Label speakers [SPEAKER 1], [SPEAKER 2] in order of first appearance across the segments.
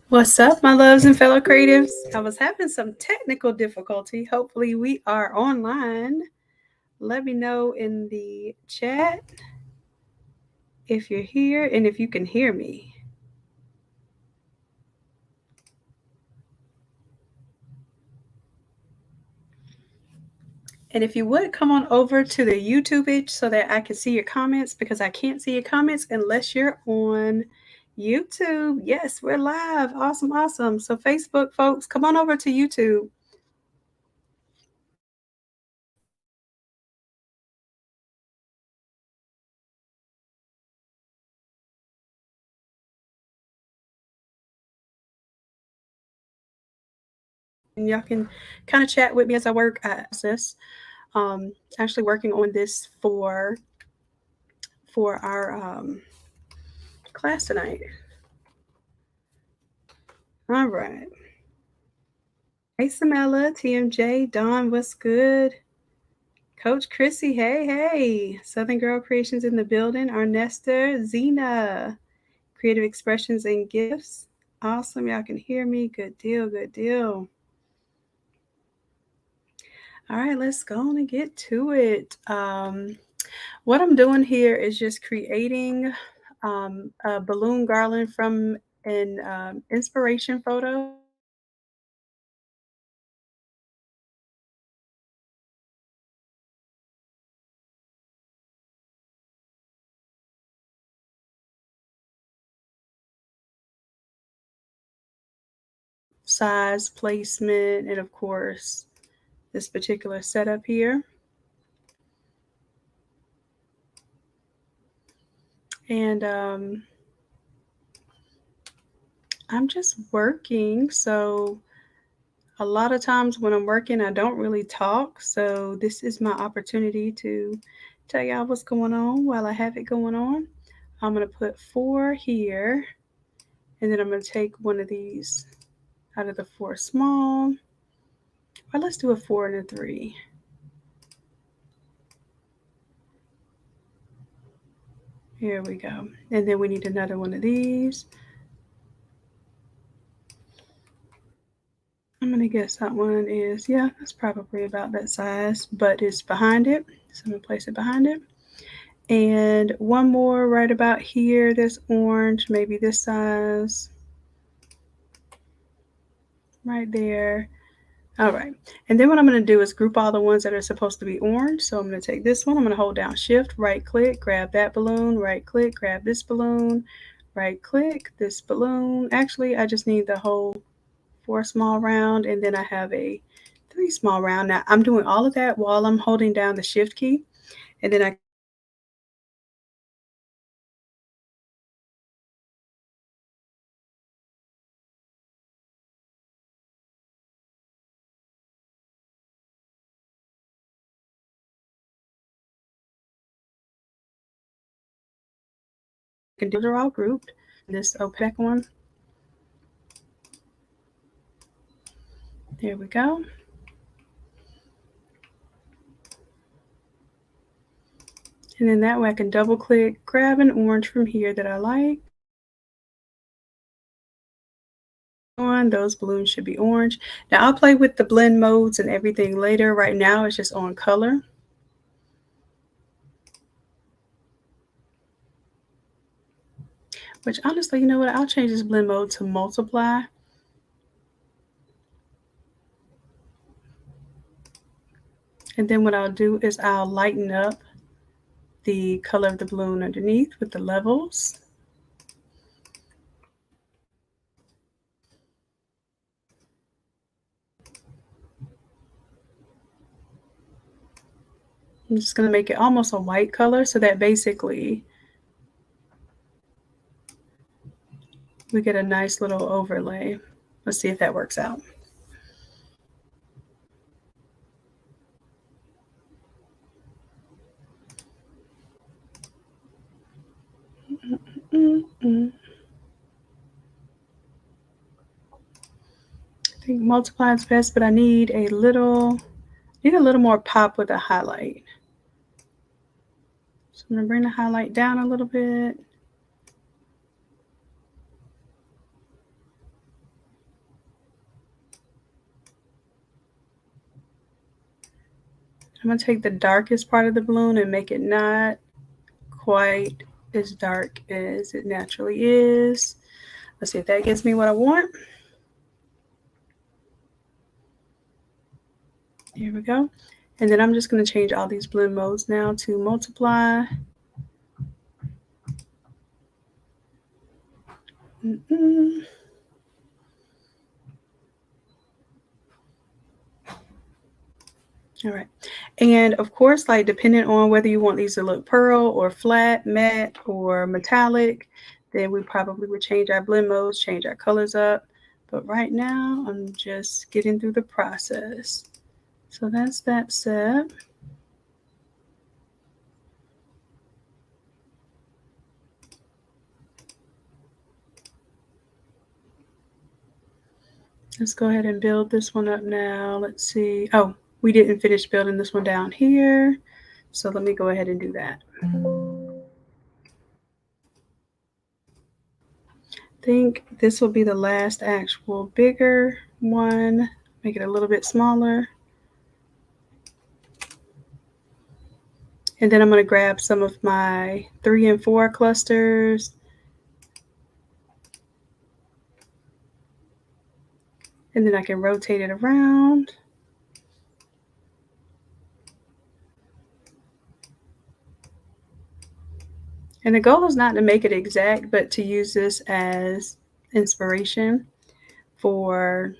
[SPEAKER 1] What's up, my loves and fellow creatives? I was having some technical difficulty. Hopefully, we are online. Let me know in the chat if you're here and if you can hear me. And if you would come on over to the YouTube page so that I can see your comments because I can't see your comments unless you're on YouTube. Yes, we're live. Awesome, awesome. So, Facebook folks, come on over to YouTube. And y'all can kind of chat with me as I work at this. Actually working on this for our class tonight. All right. Hey, Samela, TMJ, Dawn, what's good? Coach Chrissy, hey, hey. Southern Girl Creations in the building. Arnesta, Zena, Creative Expressions and Gifts. Awesome. Y'all can hear me. Good deal, good deal. All right, let's go on and get to it. What I'm doing here is just creating a balloon garland from an inspiration photo. Size, placement, and of course, this particular setup here. And I'm just working. So a lot of times when I'm working, I don't really talk. So this is my opportunity to tell y'all what's going on while I have it going on. I'm going to put 4 here. And then I'm going to take one of these out of the 4 small. Or let's do a 4 and a 3. Here we go. And then we need another one of these. I'm going to guess that one is, yeah, that's probably about that size, but it's behind it. So I'm going to place it behind it. And one more right about here that's orange, maybe this size. Right there. All right. And then what I'm going to do is group all the ones that are supposed to be orange. So I'm going to take this one. I'm going to hold down Shift, right click, grab that balloon, right click, grab this balloon, right click, this balloon. Actually, I just need the whole 4 small round, and then I have a 3 small round. Now I'm doing all of that while I'm holding down the Shift key, and then I can do. They're all grouped. This opaque one. There we go. And then that way I can double click, grab an orange from here that I like. Those balloons should be orange. Now I'll play with the blend modes and everything later. Right now it's just on color. Which honestly, you know what? I'll change this blend mode to multiply. And then what I'll do is I'll lighten up the color of the balloon underneath with the levels. I'm just going to make it almost a white color so that basically we get a nice little overlay. Let's see if that works out. I think multiply is best, but I need a little more pop with a highlight. So I'm going to bring the highlight down a little bit. I'm going to take the darkest part of the balloon and make it not quite as dark as it naturally is. Let's see if that gives me what I want. Here we go. And then I'm just going to change all these blend modes now to multiply. All right. And of course, like depending on whether you want these to look pearl or flat, matte, or metallic, then we probably would change our blend modes, change our colors up. But right now, I'm just getting through the process. So that's that step. Let's go ahead and build this one up now. Let's see. Oh, we didn't finish building this one down here. So let me go ahead and do that. I think this will be the last actual bigger one. Make it a little bit smaller. And then I'm going to grab some of my 3 and 4 clusters. And then I can rotate it around. And the goal is not to make it exact, but to use this as inspiration for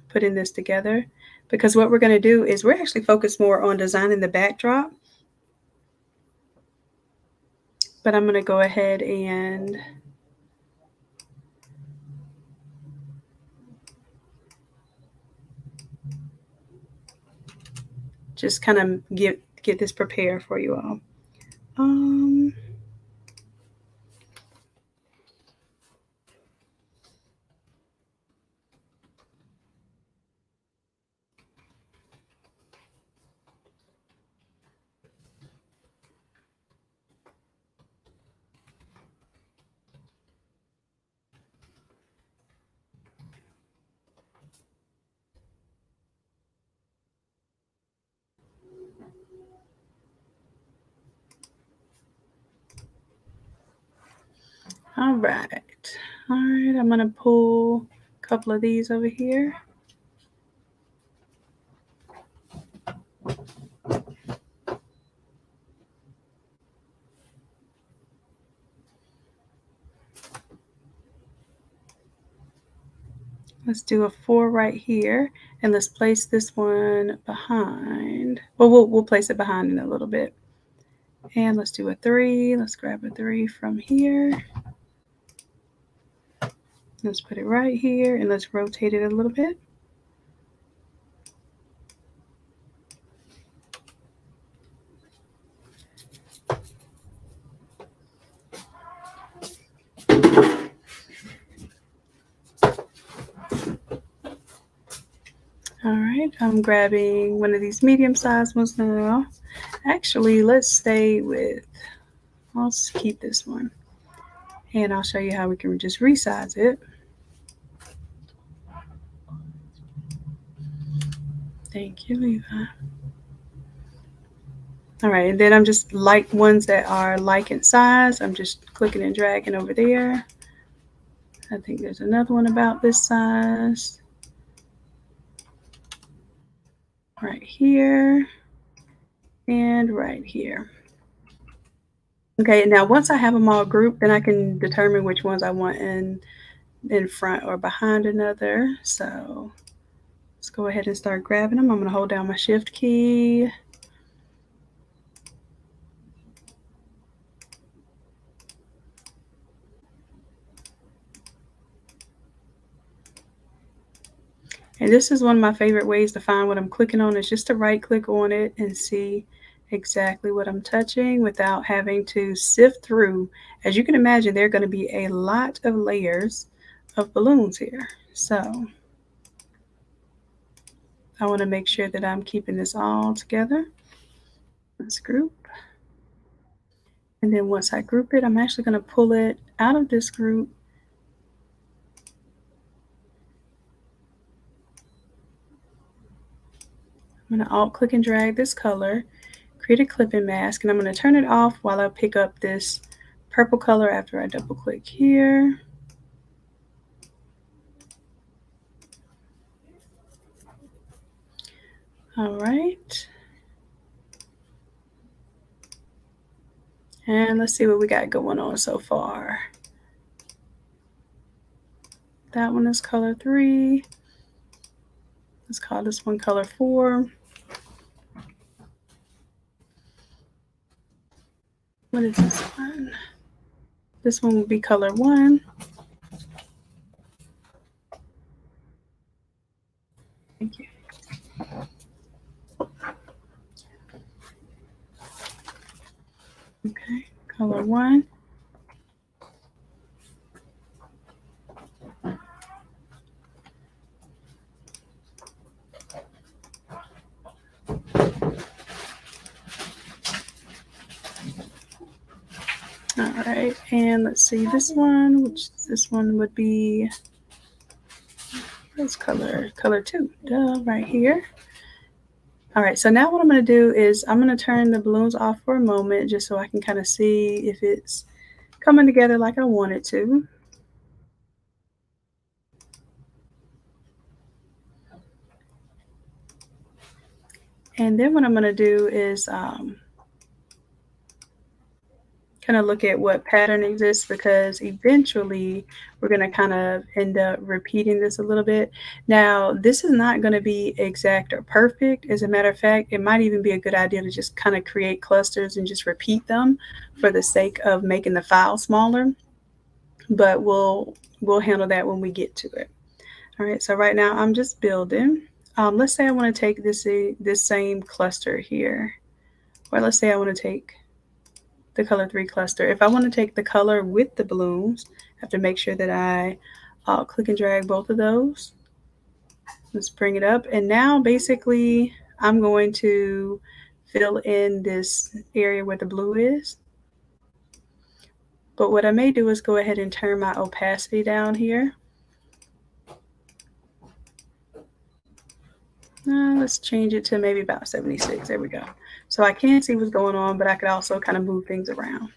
[SPEAKER 1] putting this together. Because what we're going to do is we're actually focused more on designing the backdrop. But I'm going to go ahead and just kind of get this prepared for you all. All right. I'm going to pull a couple of these over here. Let's do a 4 right here, and let's place this one behind. Well, we'll place it behind in a little bit. And let's do a 3. Let's grab a 3 from here. Let's put it right here, and let's rotate it a little bit. All right, I'm grabbing one of these medium-sized ones now. Actually, let's keep this one. And I'll show you how we can just resize it. Thank you, Levi. All right, and then I'm just like ones that are like in size. I'm just clicking and dragging over there. I think there's another one about this size. Right here and right here. Okay, now once I have them all grouped, then I can determine which ones I want in front or behind another. So let's go ahead and start grabbing them. I'm going to hold down my shift key. And this is one of my favorite ways to find what I'm clicking on, is just to right click on it and see exactly what I'm touching without having to sift through. As you can imagine, there are going to be a lot of layers of balloons here. So I want to make sure that I'm keeping this all together. Let's group. And then once I group it, I'm actually going to pull it out of this group. I'm going to Alt click and drag this color, create a clipping mask, and I'm going to turn it off while I pick up this purple color after I double click here. All right. And let's see what we got going on so far. That one is color 3. Let's call this one color 4. What is this one? This one will be color 1. Thank you. Okay, color 1. All right, and let's see this one, which this one would be, where's color 2, right here. All right, so now what I'm going to do is I'm going to turn the balloons off for a moment just so I can kind of see if it's coming together like I want it to. And then what I'm going to do is kind of look at what pattern exists, because eventually we're going to kind of end up repeating this a little bit. Now, this is not going to be exact or perfect. As a matter of fact, it might even be a good idea to just kind of create clusters and just repeat them for the sake of making the file smaller. But we'll handle that when we get to it. All right, so right now I'm just building. Let's say I want to take this same cluster here, or let's say I want to take the color 3 cluster. If I want to take the color with the balloons, I have to make sure that I click and drag both of those. Let's bring it up. And now basically I'm going to fill in this area where the blue is. But what I may do is go ahead and turn my opacity down here. Let's change it to maybe about 76. There we go. So I can see what's going on, but I could also kind of move things around.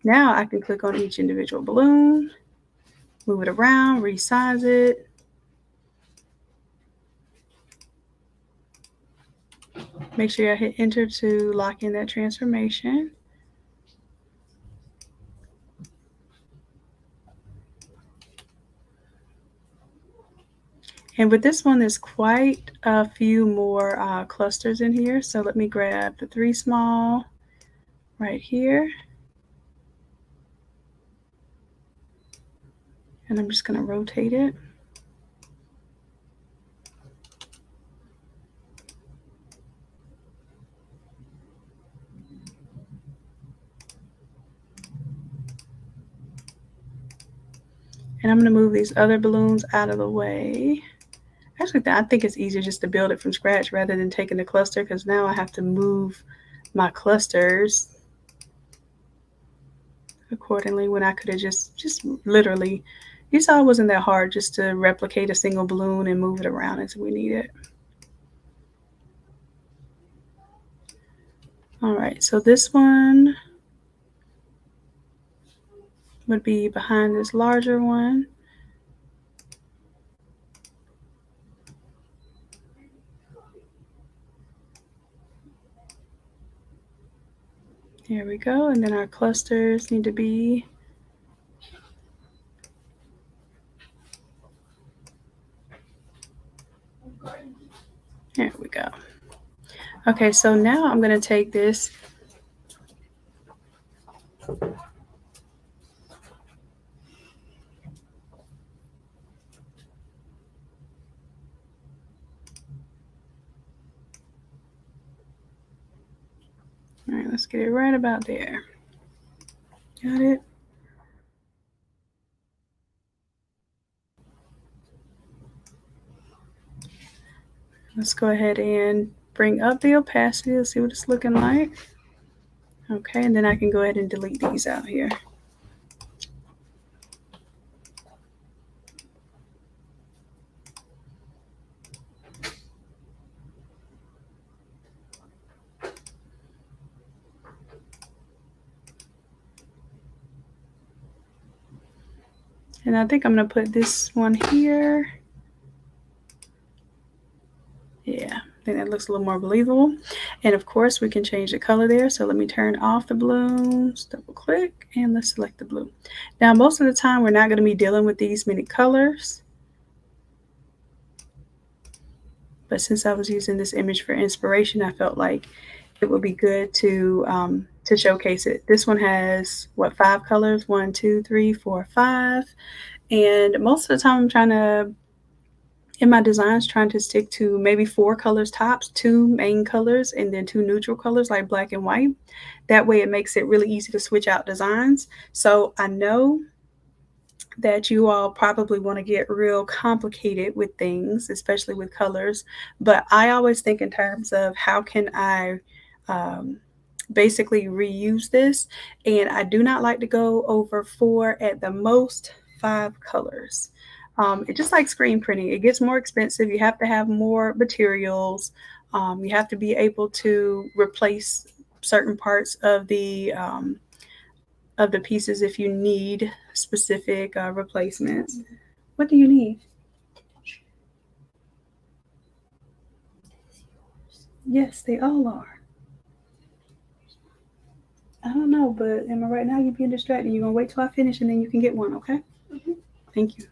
[SPEAKER 1] Now I can click on each individual balloon, move it around, resize it. Make sure I hit enter to lock in that transformation. And with this one, there's quite a few more clusters in here. So let me grab the 3 small right here. And I'm just going to rotate it. And I'm going to move these other balloons out of the way. Actually, I think it's easier just to build it from scratch rather than taking the cluster, because now I have to move my clusters accordingly when I could have just literally, you saw it wasn't that hard just to replicate a single balloon and move it around as we need it. All right, so this one would be behind this larger one. There we go. And then our clusters need to be there we go. Okay, so now I'm going to take this all right, let's get it right about there. Got it. Let's go ahead and bring up the opacity. Let's see what it's looking like. Okay, and then I can go ahead and delete these out here. And I think I'm going to put this one here. Yeah, I think that looks a little more believable. And of course, we can change the color there. So let me turn off the balloons, double click, and let's select the blue. Now, most of the time, we're not going to be dealing with these many colors. But since I was using this image for inspiration, I felt like it would be good to showcase it. This one has, what, 5 colors? 1, 2, 3, 4, 5. And most of the time, I'm trying to, in my designs, trying to stick to maybe 4 colors tops, 2 main colors, and then 2 neutral colors like black and white. That way it makes it really easy to switch out designs. So I know that you all probably want to get real complicated with things, especially with colors. But I always think in terms of how can I um, basically reuse this. And I do not like to go over 4, at the most 5 colors. It just like screen printing, it gets more expensive. You have to have more materials. You have to be able to replace certain parts of the pieces if you need specific replacements. What do you need? Yes, they all are. I don't know, but am I right now? You're being distracted. You're gonna wait till I finish and then you can get one, okay? Mm-hmm. Thank you.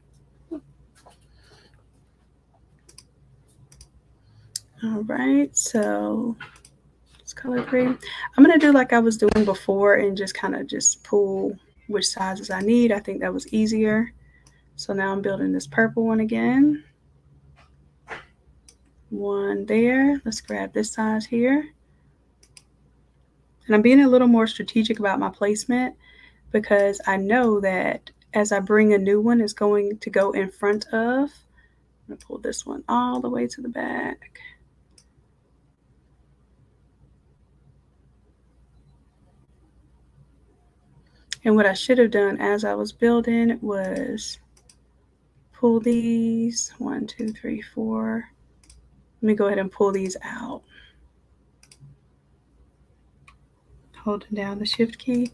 [SPEAKER 1] All right, so it's color grade. I'm gonna do like I was doing before and just kind of just pull which sizes I need. I think that was easier. So now I'm building this purple one again. One there. Let's grab this size here. And I'm being a little more strategic about my placement because I know that as I bring a new one, it's going to go in front of. I'm going to pull this one all the way to the back. And what I should have done as I was building was pull these 1, 2, 3, 4. Let me go ahead and pull these out. Holding down the shift key.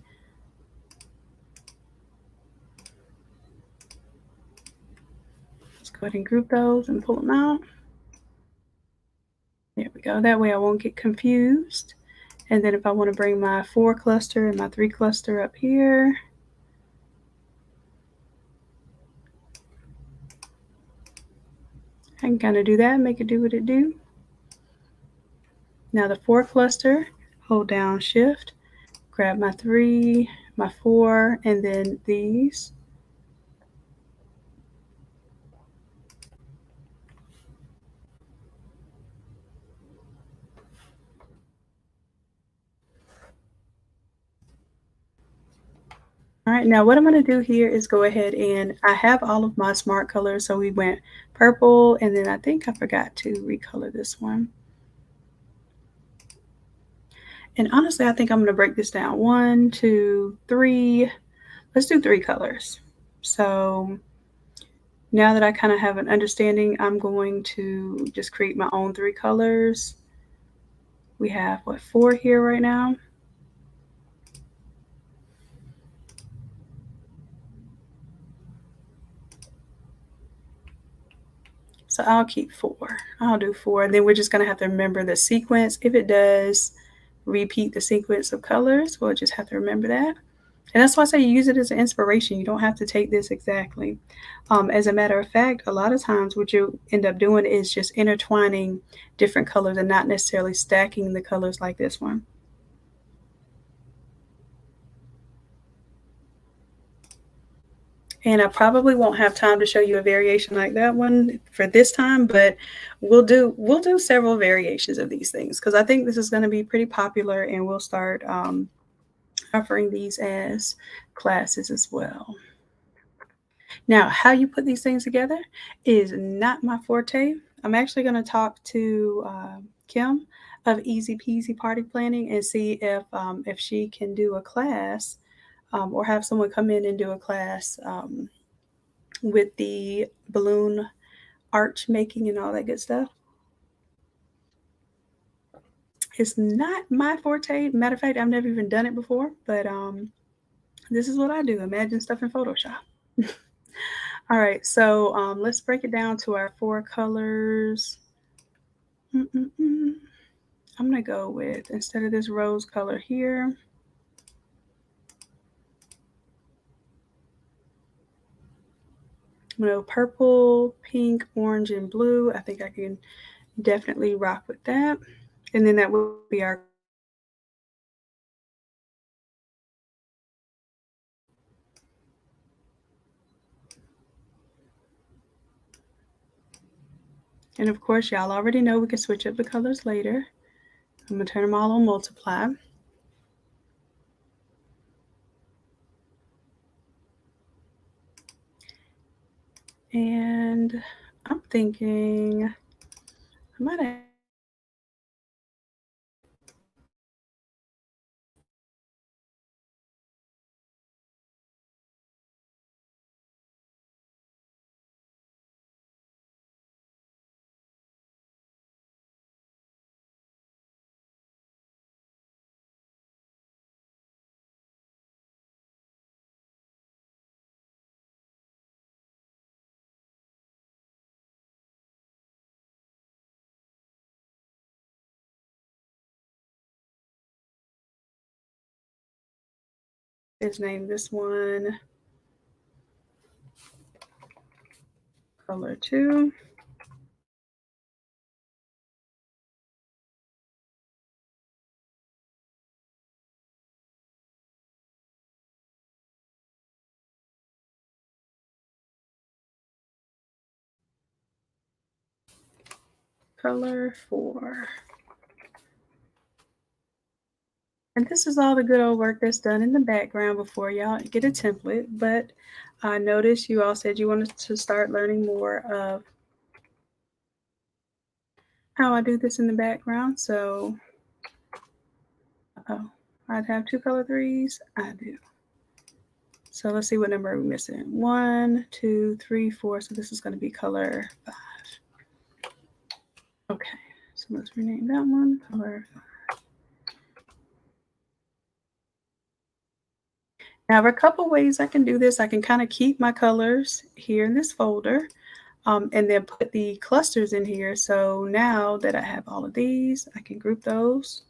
[SPEAKER 1] Let's go ahead and group those and pull them out. There we go. That way I won't get confused. And then if I want to bring my 4 cluster and my 3 cluster up here, I can kind of do that, make it do what it do. Now the 4 cluster, hold down shift, grab my 3, my 4, and then these. All right, now what I'm going to do here is go ahead and I have all of my smart colors. So we went purple, and then I think I forgot to recolor this one. And honestly, I think I'm going to break this down. 1, 2, 3. Let's do 3 colors. So now that I kind of have an understanding, I'm going to just create my own 3 colors. We have, what, 4 here right now? So I'll keep 4. I'll do 4. And then we're just going to have to remember the sequence. If it does repeat the sequence of colors, we'll just have to remember that. And that's why I say you use it as an inspiration. You don't have to take this exactly. As a matter of fact, a lot of times what you end up doing is just intertwining different colors and not necessarily stacking the colors like this one. And I probably won't have time to show you a variation like that one for this time, but we'll do several variations of these things because I think this is going to be pretty popular, and we'll start offering these as classes as well. Now, how you put these things together is not my forte. I'm actually going to talk to Kim of Easy Peasy Party Planning and see if she can do a class or have someone come in and do a class with the balloon arch making and all that good stuff. It's not my forte. Matter of fact, I've never even done it before, but this is what I do. Imagine stuff in Photoshop. All right, so let's break it down to our 4 colors. I'm gonna go with, instead of this rose color here, I'm gonna go purple, pink, orange, and blue. I think I can definitely rock with that. And then that will be our. And of course, y'all already know we can switch up the colors later. I'm gonna turn them all on multiply. And I'm thinking I might have. Let's name this one color 2. Color 4. And this is all the good old work that's done in the background before y'all get a template. But I noticed you all said you wanted to start learning more of how I do this in the background. So, I'd have 2 color 3s. I do. So let's see what number are we missing. 1, 2, 3, 4. So this is going to be color 5. Okay, so let's rename that one color 5. Now, there are a couple ways I can do this. I can kind of keep my colors here in this folder, and then put the clusters in here. So now that I have all of these, I can group those.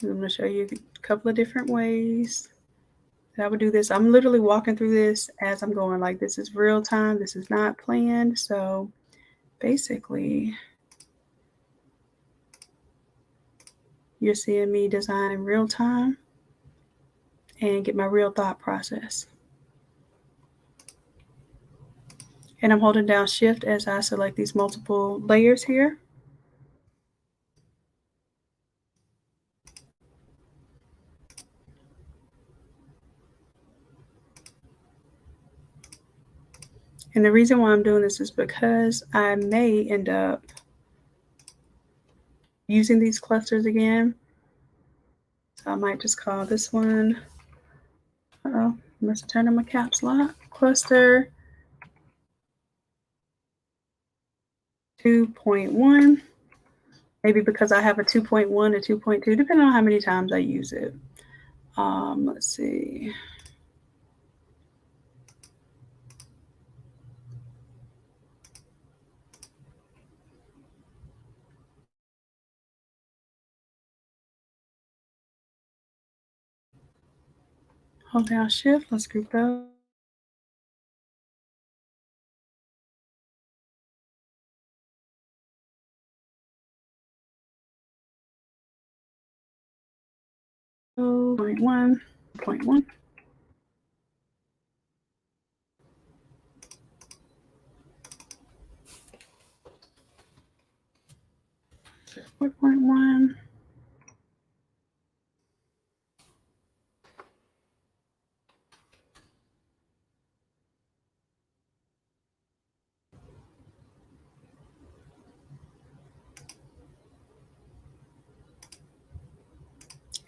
[SPEAKER 1] I'm going to show you a couple of different ways that I would do this. I'm literally walking through this as I'm going, like this is real time. This is not planned. So basically, you're seeing me design in real time and get my real thought process. And I'm holding down shift as I select these multiple layers here. And the reason why I'm doing this is because I may end up using these clusters again. So I might just call this one, I must turn on my caps lock, cluster 2.1. Maybe because I have a 2.1 or 2.2, depending on how many times I use it. Let's see. Hold down shift, let's group those. Oh, 0.1, 0.1. Four point one.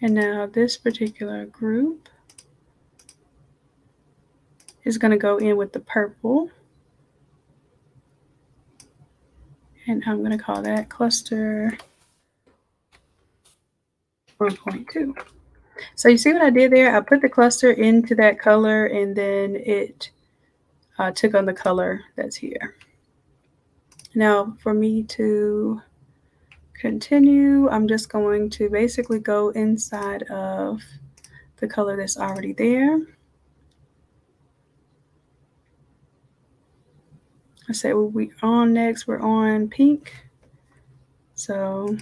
[SPEAKER 1] And now this particular group is going to go in with the purple. And I'm going to call that cluster 1.2. So you see what I did there? I put the cluster into that color and then it took on the color that's here. Now for me to continue, I'm just going to basically go inside of the color that's already there. I said what we on next, we're on pink. So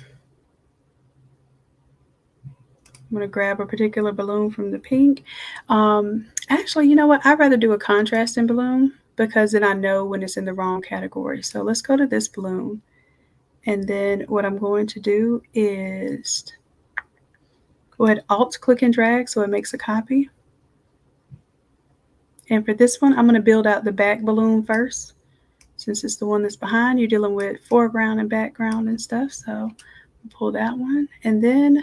[SPEAKER 1] I'm going to grab a particular balloon from the pink. Actually, you know what? I'd rather do a contrasting balloon because then I know when it's in the wrong category. So let's go to this balloon. And then what I'm going to do is go ahead, Alt, click and drag so it makes a copy. And for this one, I'm going to build out the back balloon first. Since it's the one that's behind, you're dealing with foreground and background and stuff. So pull that one. And then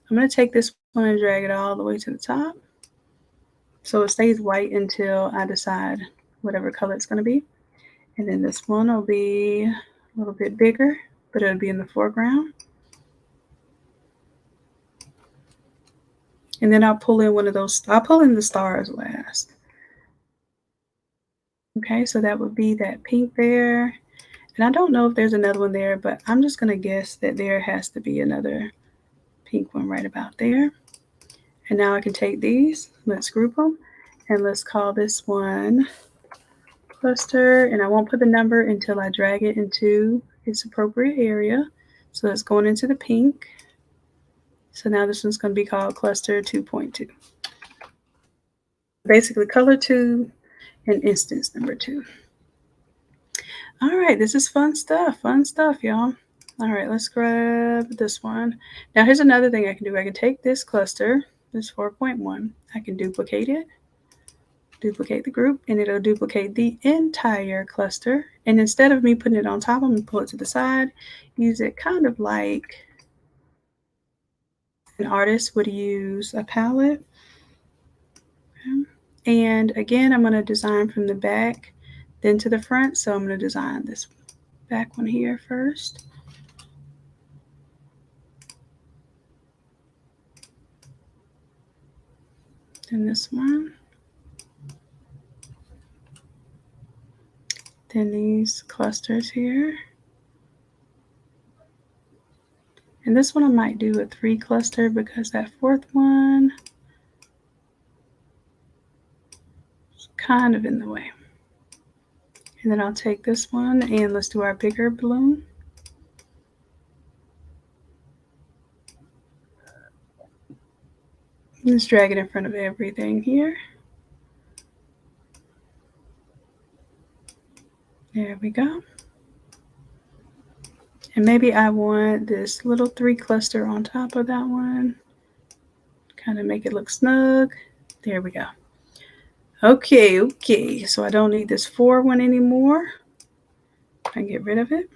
[SPEAKER 1] I'm going to take this one and drag it all the way to the top. So it stays white until I decide whatever color it's going to be. And then this one will be a little bit bigger, but it'll be in the foreground. And then I'll pull in one of those, I'll pull in the stars last. Okay, so that would be that pink there. And I don't know if there's another one there, but I'm just going to guess that there has to be another pink one right about there. And now I can take these, let's group them, and let's call this one cluster. And I won't put the number until I drag it into its appropriate area. So it's going into the pink. So now this one's going to be called cluster 2.2. Basically color 2 and instance number 2. All right, this is fun stuff, y'all. All right, let's grab this one. Now here's another thing I can do. I can take this cluster, this 4.1, I can duplicate it, duplicate the group, and it'll duplicate the entire cluster. And instead of me putting it on top, I'm gonna pull it to the side, use it kind of like an artist would use a palette. Okay. And again, I'm gonna design from the back, then to the front. So I'm gonna design this back one here first. Then this one. Then these clusters here. And this one I might do a 3 cluster because that 4th one is kind of in the way. And then I'll take this one and let's do our bigger balloon. Let's drag it in front of everything here. There we go. And maybe I want this little 3 cluster on top of that one. Kind of make it look snug. There we go. Okay. So I don't need this 4 one anymore. I can get rid of it.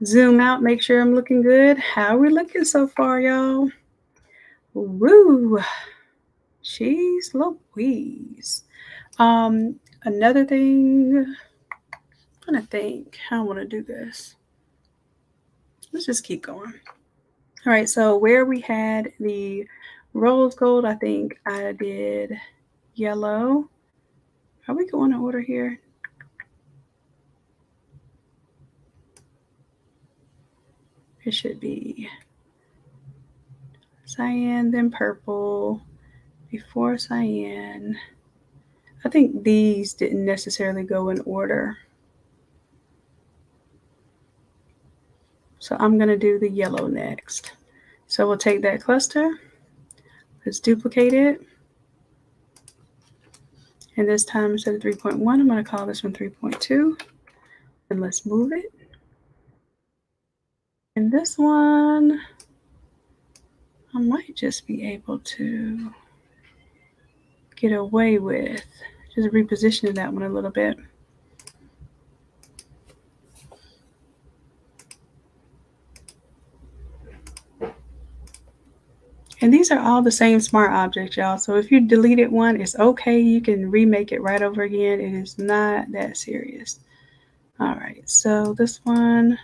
[SPEAKER 1] Zoom out, make sure I'm looking good. How are we looking so far, y'all? Woo! Jeez Louise. Another thing, I'm trying to think how I want to do this. Let's just keep going. All right, so where we had the rose gold, I think I did yellow. Are we going in order here? It should be cyan, then purple, before cyan. I think these didn't necessarily go in order. So I'm going to do the yellow next. So we'll take that cluster. Let's duplicate it. And this time instead of 3.1, I'm going to call this one 3.2. And let's move it. And this one, I might just be able to get away with just repositioning that one a little bit. And these are all the same smart objects, y'all. So if you deleted one, it's okay. You can remake it right over again. It is not that serious. All right, so this one,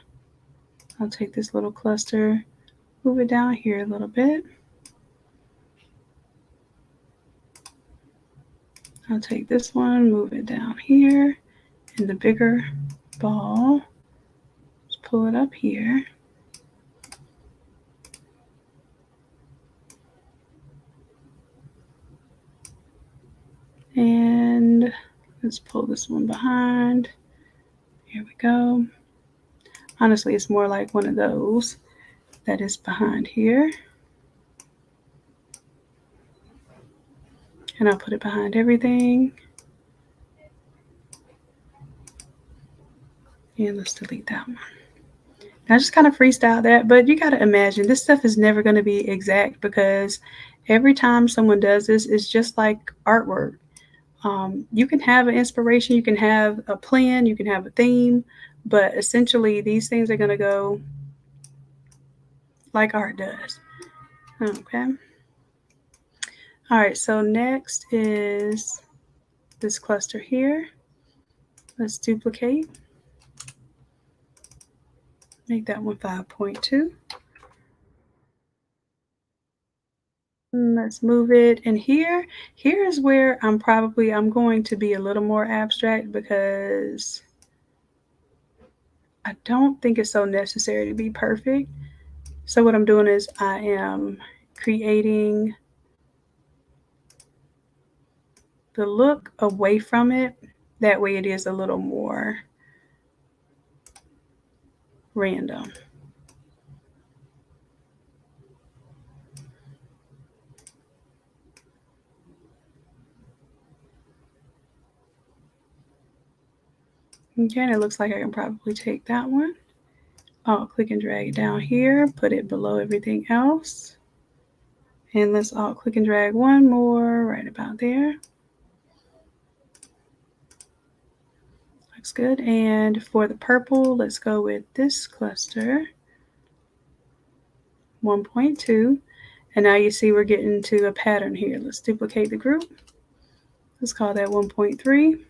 [SPEAKER 1] I'll take this little cluster, move it down here a little bit. I'll take this one, move it down here, and the bigger ball, just pull it up here. And let's pull this one behind. Here we go. Honestly, it's more like one of those that is behind here. And I'll put it behind everything. And let's delete that one. I just kind of freestyle that, but you got to imagine this stuff is never going to be exact because every time someone does this, it's just like artwork. You can have an inspiration, you can have a plan, you can have a theme, but essentially these things are going to go like art does. Okay. All right, so next is this cluster here. Let's duplicate. Make that one 5.2. Let's move it. And here is where I'm going to be a little more abstract because I don't think it's so necessary to be perfect. So what I'm doing is I am creating the look away from it. That way it is a little more random. Okay, and it looks like I can probably take that one. I'll click and drag it down here, put it below everything else. And let's alt click and drag one more right about there. Looks good. And for the purple, let's go with this cluster, 1.2. And now you see we're getting to a pattern here. Let's duplicate the group. Let's call that 1.3.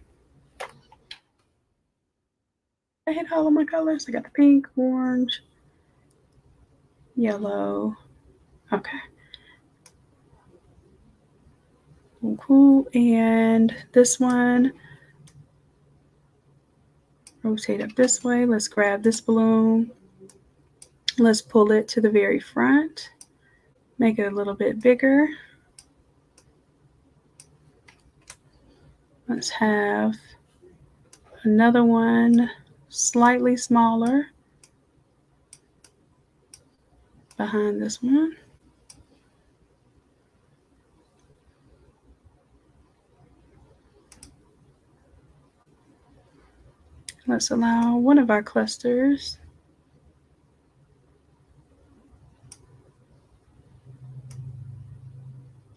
[SPEAKER 1] I hit all of my colors. I got the pink, orange, yellow. Okay. Cool. And this one, rotate up this way. Let's grab this balloon. Let's pull it to the very front. Make it a little bit bigger. Let's have another one slightly smaller behind this one. Let's allow one of our clusters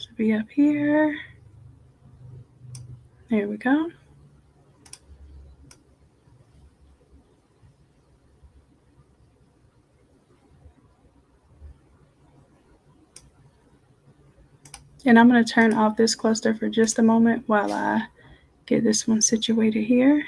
[SPEAKER 1] to be up here. There we go. And I'm going to turn off this cluster for just a moment while I get this one situated here.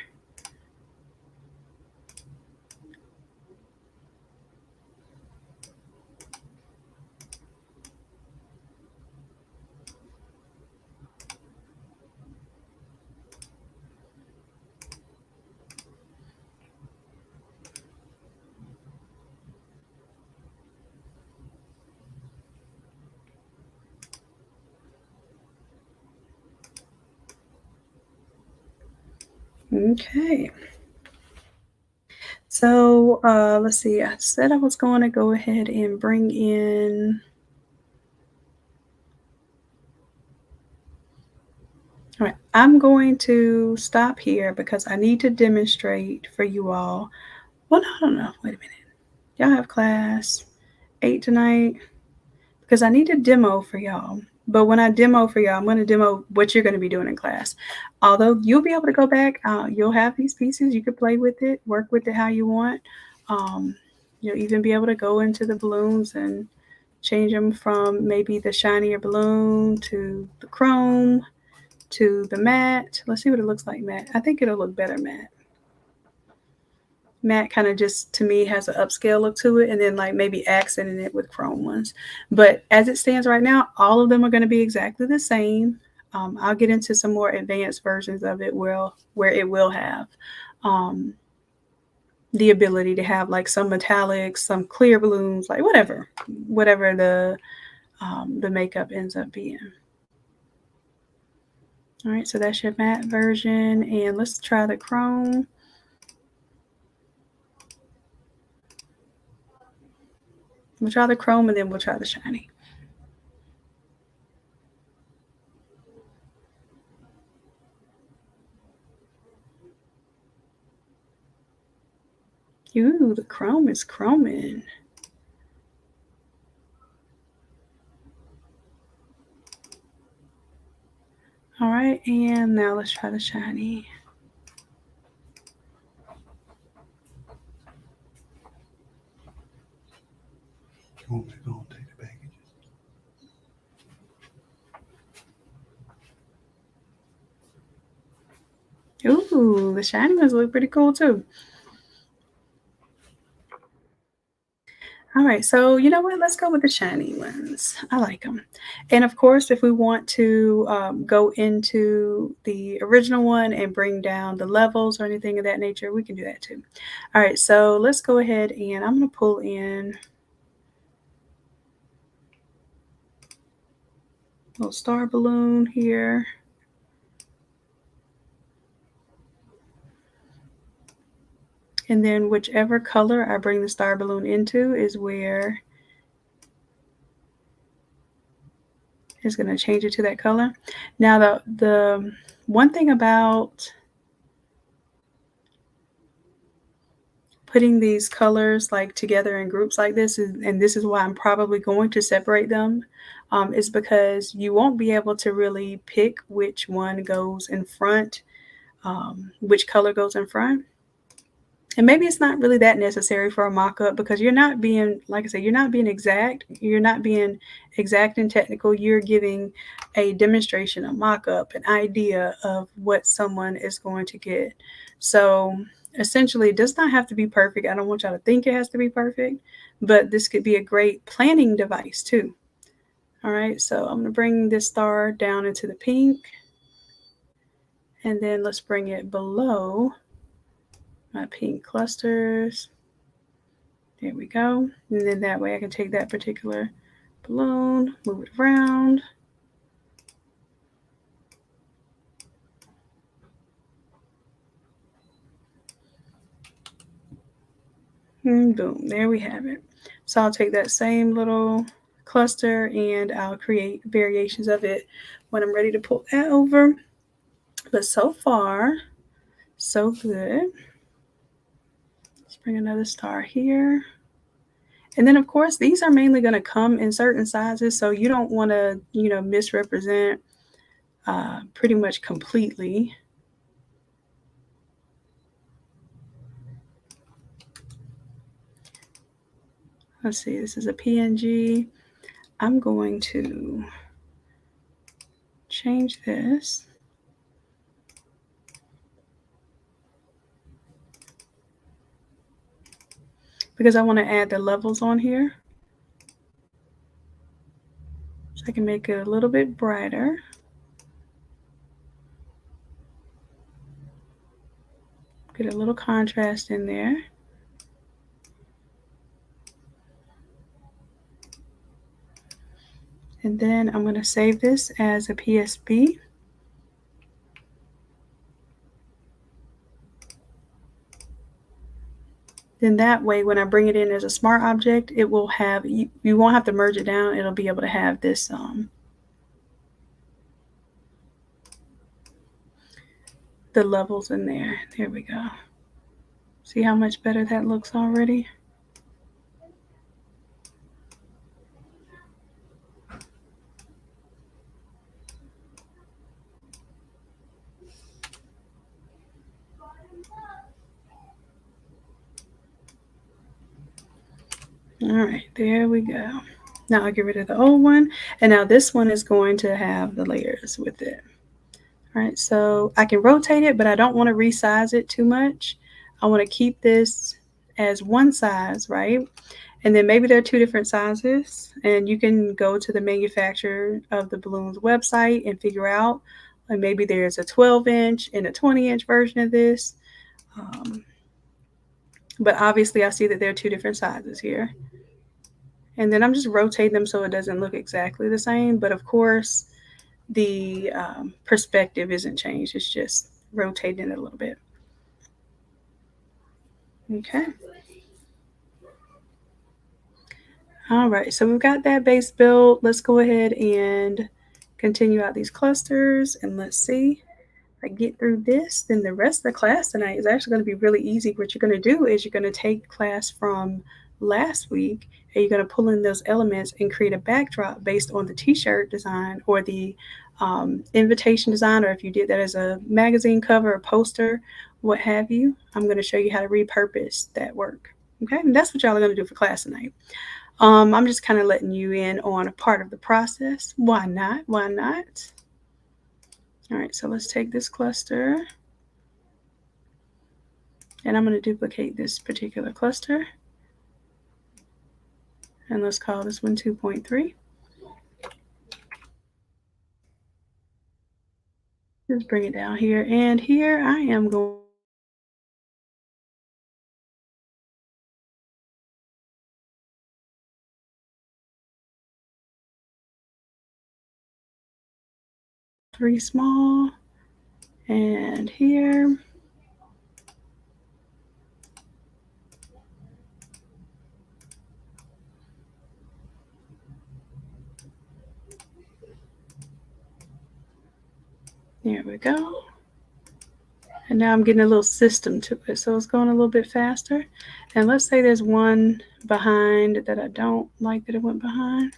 [SPEAKER 1] Okay. So let's see. I said I was going to go ahead and bring in. All right, I'm going to stop here because I need to demonstrate for you all. Well, no, I don't know. Wait a minute. Y'all have class 8 tonight because I need to demo for y'all. But when I demo for y'all, I'm going to demo what you're going to be doing in class. Although you'll be able to go back, you'll have these pieces. You can play with it, work with it how you want. You'll even be able to go into the balloons and change them from maybe the shinier balloon to the chrome to the matte. Let's see what it looks like matte. I think it'll look better matte. Matte kind of just, to me, has an upscale look to it, and then like maybe accenting it with chrome ones. But as it stands right now, all of them are going to be exactly the same. I'll get into some more advanced versions of it where it will have um, the ability to have like some metallics, some clear balloons, like whatever the makeup ends up being. All right, so that's your matte version, and let's try the chrome. We'll try the chrome and then we'll try the shiny. Ooh, the chrome is chroming. All right, and now let's try the shiny.
[SPEAKER 2] You want me to go and take the packages?
[SPEAKER 1] Ooh, the shiny ones look pretty cool too. All right, so you know what? Let's go with the shiny ones. I like them. And of course, if we want to go into the original one and bring down the levels or anything of that nature, we can do that too. All right, so let's go ahead and I'm going to pull in a little star balloon here. And then whichever color I bring the star balloon into is where it's going to change it to that color. Now, the one thing about putting these colors like together in groups like this is, and this is why I'm probably going to separate them, is because you won't be able to really pick which one goes in front, which color goes in front. And maybe it's not really that necessary for a mock-up because you're not being, like I said, you're not being exact. You're not being exact and technical. You're giving a demonstration, a mock-up, an idea of what someone is going to get. So essentially, it does not have to be perfect. I don't want y'all to think it has to be perfect, but this could be a great planning device too. All right, so I'm gonna bring this star down into the pink, and then let's bring it below my pink clusters. There we go. And then that way I can take that particular balloon, move it around. And boom, there we have it. So I'll take that same little cluster and I'll create variations of it when I'm ready to pull that over. But so far, so good. Let's bring another star here. And then of course, these are mainly going to come in certain sizes. So you don't want to, misrepresent pretty much completely. Let's see, this is a PNG. I'm going to change this. Because I want to add the levels on here. So I can make it a little bit brighter. Get a little contrast in there. And then I'm going to save this as a PSB. Then that way, when I bring it in as a smart object, it will have, you won't have to merge it down. It'll be able to have this the levels in there. There we go. See how much better that looks already? All right, there we go. Now I'll get rid of the old one. And now this one is going to have the layers with it. All right, so I can rotate it, but I don't want to resize it too much. I want to keep this as one size, right? And then maybe they're two different sizes, and you can go to the manufacturer of the balloons website and figure out, like maybe there's a 12-inch and a 20-inch version of this. Um, but obviously I see that there are two different sizes here. And then I'm just rotating them so it doesn't look exactly the same. But of course, the perspective isn't changed. It's just rotating it a little bit. Okay. All right, so we've got that base built. Let's go ahead and continue out these clusters, and let's see if I get through this. Then the rest of the class tonight is actually going to be really easy. What you're going to do is you're going to take class from last week, and you're going to pull in those elements and create a backdrop based on the t-shirt design or the invitation design, or if you did that as a magazine cover, a poster, what have you. I'm going to show you how to repurpose that work. Okay, and that's what y'all are going to do for class tonight. I'm just kind of letting you in on a part of the process. Why not? Why not? All right, so let's take this cluster and I'm going to duplicate this particular cluster. And let's call this one 2.3. Just bring it down here. And here I am going three small. And here. There we go. And now I'm getting a little system to it. So it's going a little bit faster. And let's say there's one behind that I don't like that it went behind.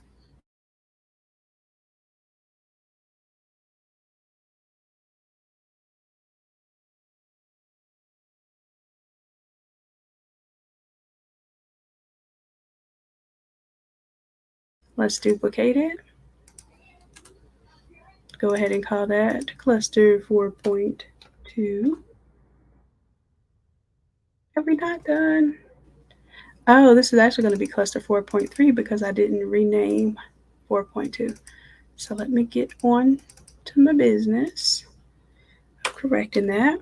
[SPEAKER 1] Let's duplicate it. Go ahead and call that cluster 4.2. Are we not done? Oh, this is actually going to be cluster 4.3 because I didn't rename 4.2. So let me get on to my business of correcting that.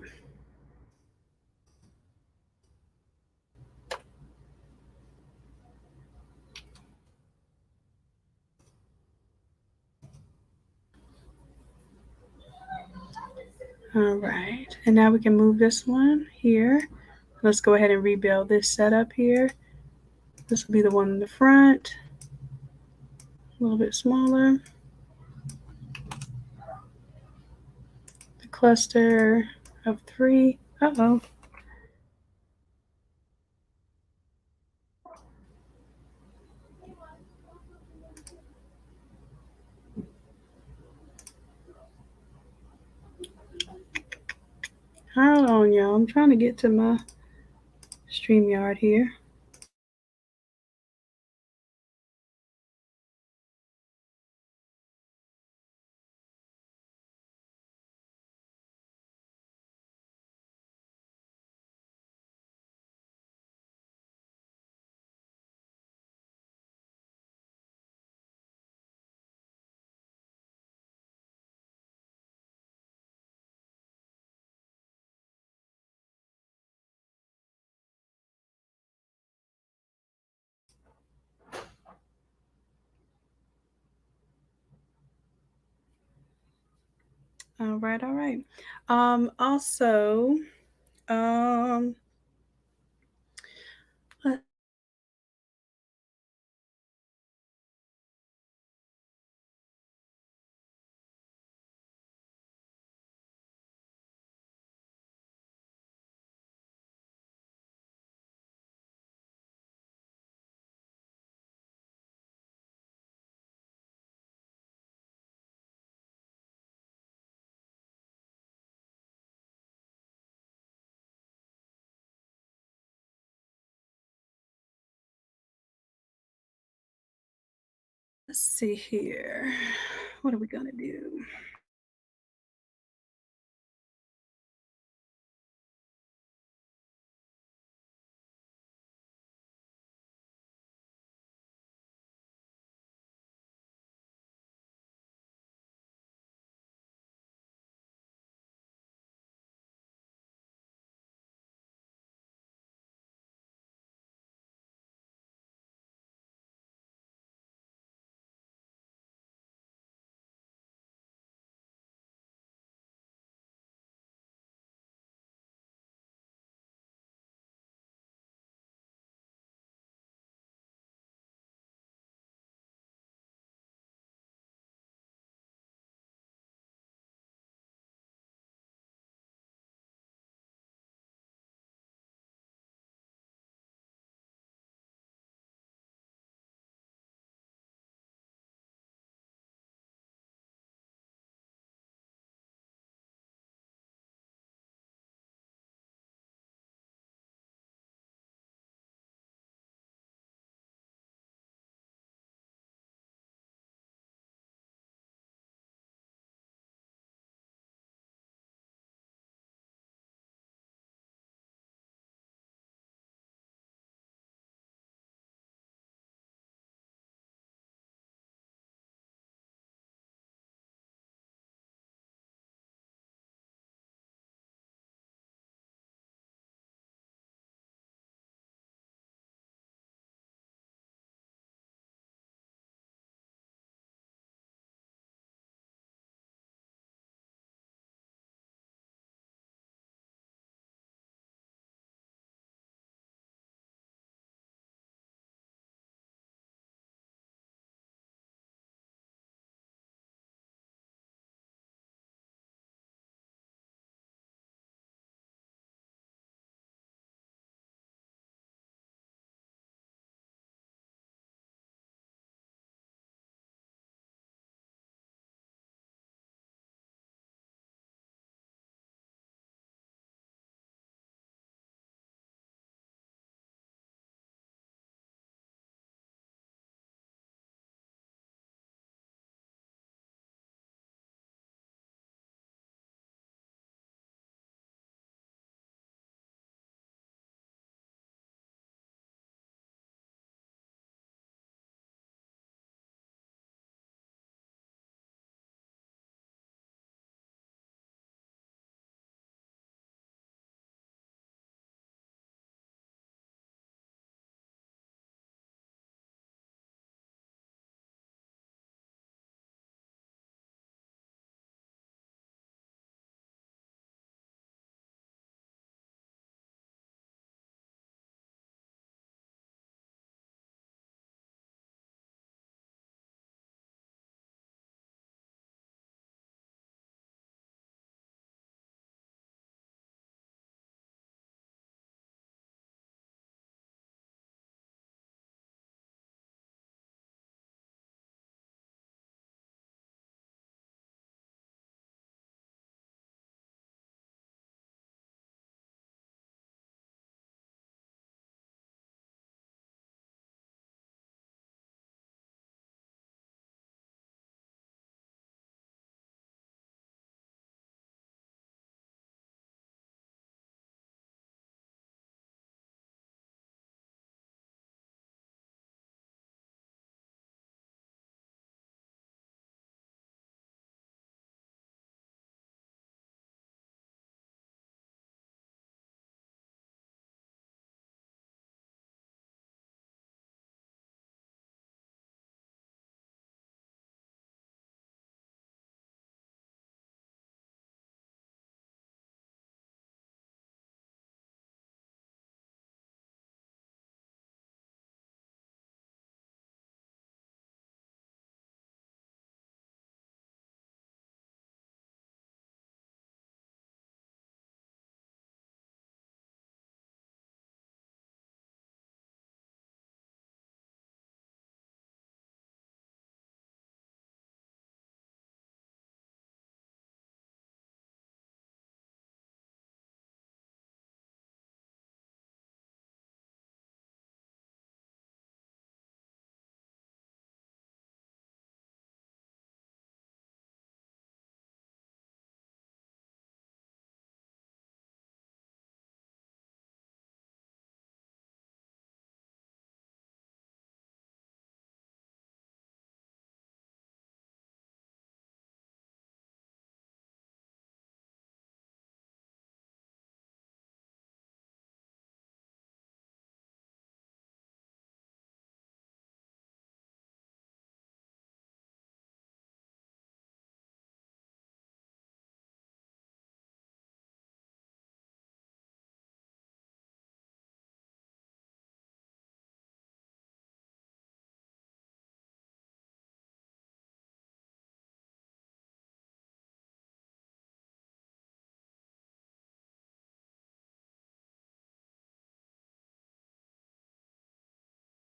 [SPEAKER 1] All right, and now we can move this one here. Let's go ahead and rebuild this setup here. This will be the one in the front, a little bit smaller. The cluster of 3. Uh-oh. Hold on, y'all. I'm trying to get to my StreamYard here. All right, all right. Also, um, let's see here. What are we gonna do?